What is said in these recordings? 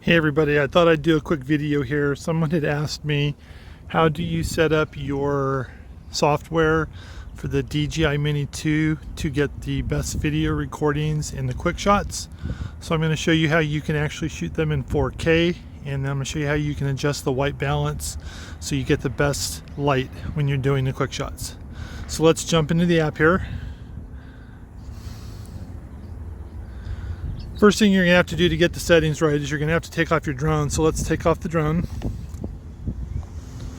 Hey everybody, I thought I'd do a quick video here. Someone had asked me, how do you set up your software for the DJI Mini 2 to get the best video recordings in the Quikshots? So I'm going to show you how you can actually shoot them in 4K, and then I'm going to show you how you can adjust the white balance so you get the best light when you're doing the Quikshots. So let's jump into the app here. First thing you're going to have to do to get the settings right is you're going to have to take off your drone. So let's take off the drone.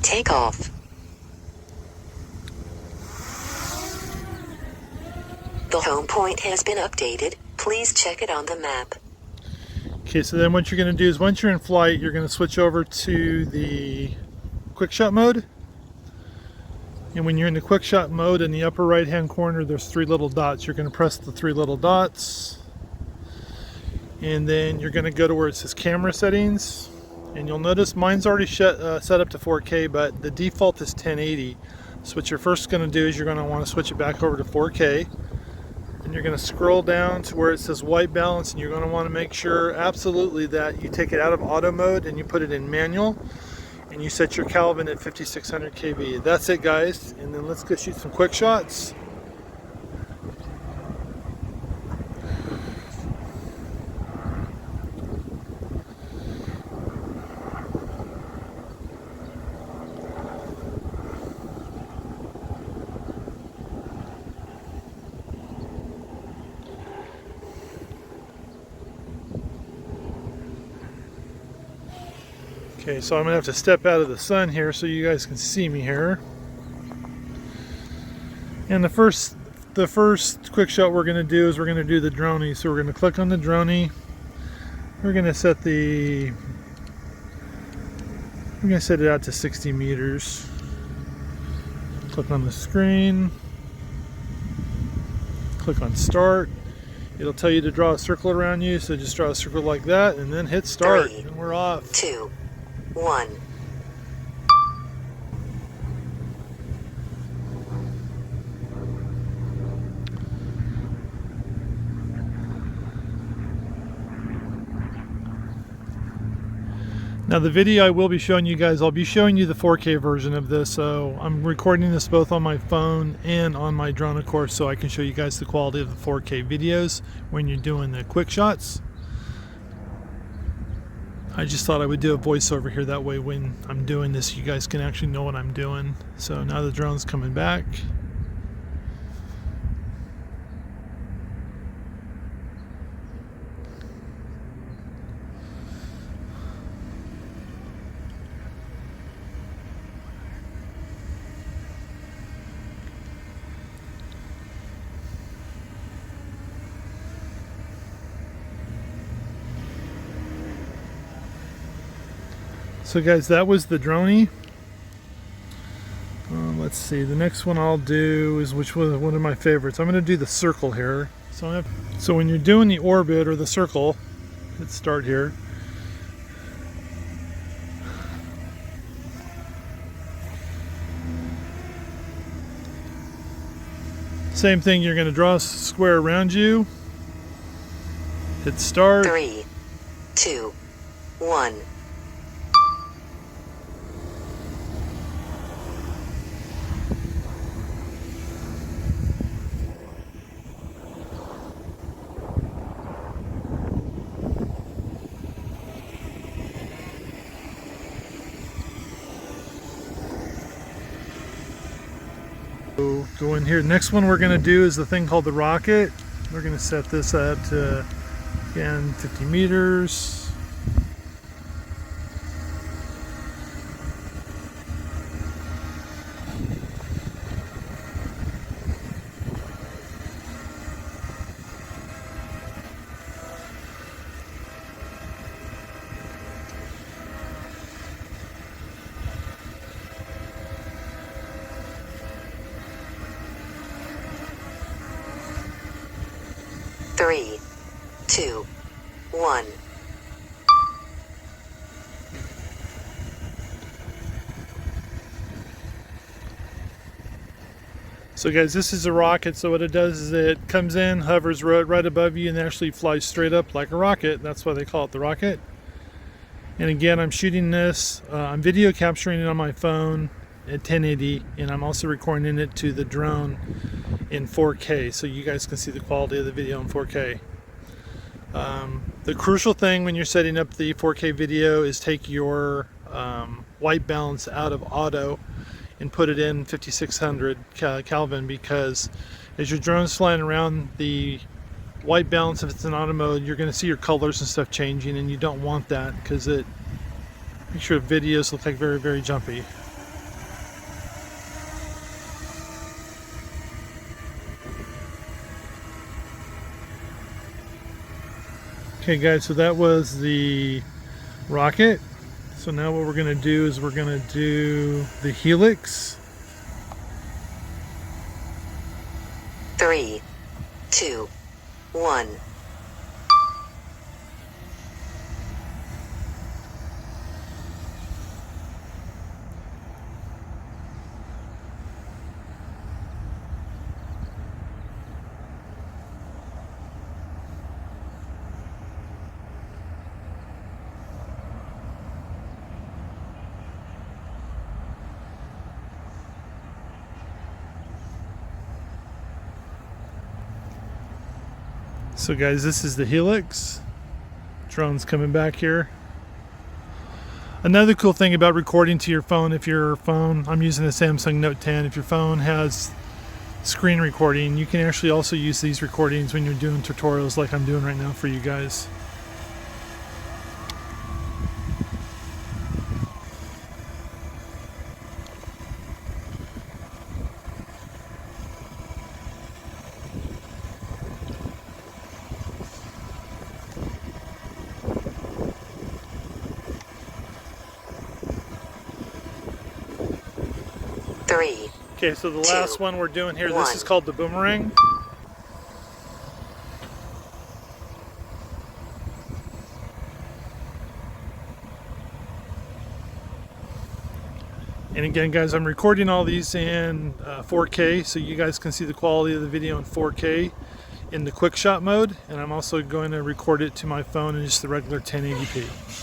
Take off. The home point has been updated. Please check it on the map. Okay, so then what you're going to do is once you're in flight, you're going to switch over to the Quickshot mode. And when you're in the Quickshot mode, in the upper right hand corner, there's three little dots. You're going to press the three little dots. And then you're going to go to where it says camera settings, and you'll notice mine's already set up to 4K, but the default is 1080. So what you're first going to do is you're going to want to switch it back over to 4K, and you're going to scroll down to where it says white balance, and you're going to want to make sure absolutely that you take it out of auto mode and you put it in manual, and you set your Kelvin at 5600 kV. That's it, guys, and then let's go shoot some quick shots. Okay, so I'm going to have to step out of the sun here so you guys can see me here. And the first quick shot we're going to do is we're going to do the Dronie. So we're going to click on the Dronie. We're going to set it out to 60 meters. Click on the screen. Click on start. It'll tell you to draw a circle around you, so just draw a circle like that and then hit start. 3, and we're off. 2, 1. Now the video I will be showing you guys, I'll be showing you the 4K version of this, so I'm recording this both on my phone and on my drone, of course, so I can show you guys the quality of the 4K videos when you're doing the quick shots. I just thought I would do a voiceover here, that way when I'm doing this you guys can actually know what I'm doing. So now the drone's coming back. So guys, that was the Dronie. Let's see, the next one I'll do is, which was one of my favorites. I'm going to do the circle here. So when you're doing the orbit or the circle, let's start here. Same thing, you're going to draw a square around you. Hit start. 3, 2, 1. Go in here. Next one we're going to do is the thing called the rocket. We're going to set this up to, again, 50 meters. Three, 2, 1. So guys, this is a rocket, so what it does is it comes in, hovers right above you, and actually flies straight up like a rocket. That's why they call it the rocket. And again, I'm shooting this, I'm video capturing it on my phone at 1080, and I'm also recording it to the drone in 4K, so you guys can see the quality of the video in 4K. The crucial thing when you're setting up the 4K video is take your white balance out of auto and put it in 5600 Kelvin, because as your drone's flying around, the white balance, if it's in auto mode, you're going to see your colors and stuff changing, and you don't want that because it makes your videos look like very, very jumpy. Okay guys, so that was the rocket. So now what we're going to do is we're going to do the Helix. 3, 2, 1. So guys, this is the Helix. Drone's coming back here. Another cool thing about recording to your phone, if your phone, I'm using the Samsung Note 10, if your phone has screen recording, you can actually also use these recordings when you're doing tutorials like I'm doing right now for you guys. Okay, so the last one we're doing here, this is called the Boomerang. And again guys, I'm recording all these in 4K, so you guys can see the quality of the video in 4K in the Quickshot mode, and I'm also going to record it to my phone in just the regular 1080p.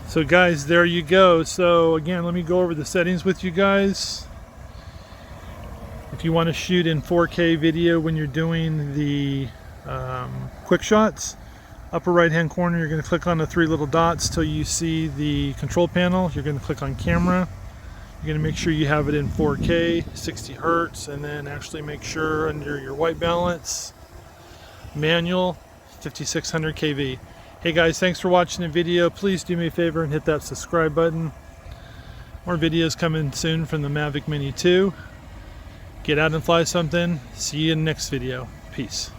So guys, there you go. So again, let me go over the settings with you guys. If you want to shoot in 4K video when you're doing the Quikshots, upper right hand corner, you're going to click on the three little dots till you see the control panel. You're going to click on camera. You're going to make sure you have it in 4K, 60 Hertz, and then actually make sure under your white balance, manual, 5600 kV. Hey guys, thanks for watching the video. Please do me a favor and hit that subscribe button. More videos coming soon from the Mavic Mini 2. Get out and fly something. See you in the next video. Peace.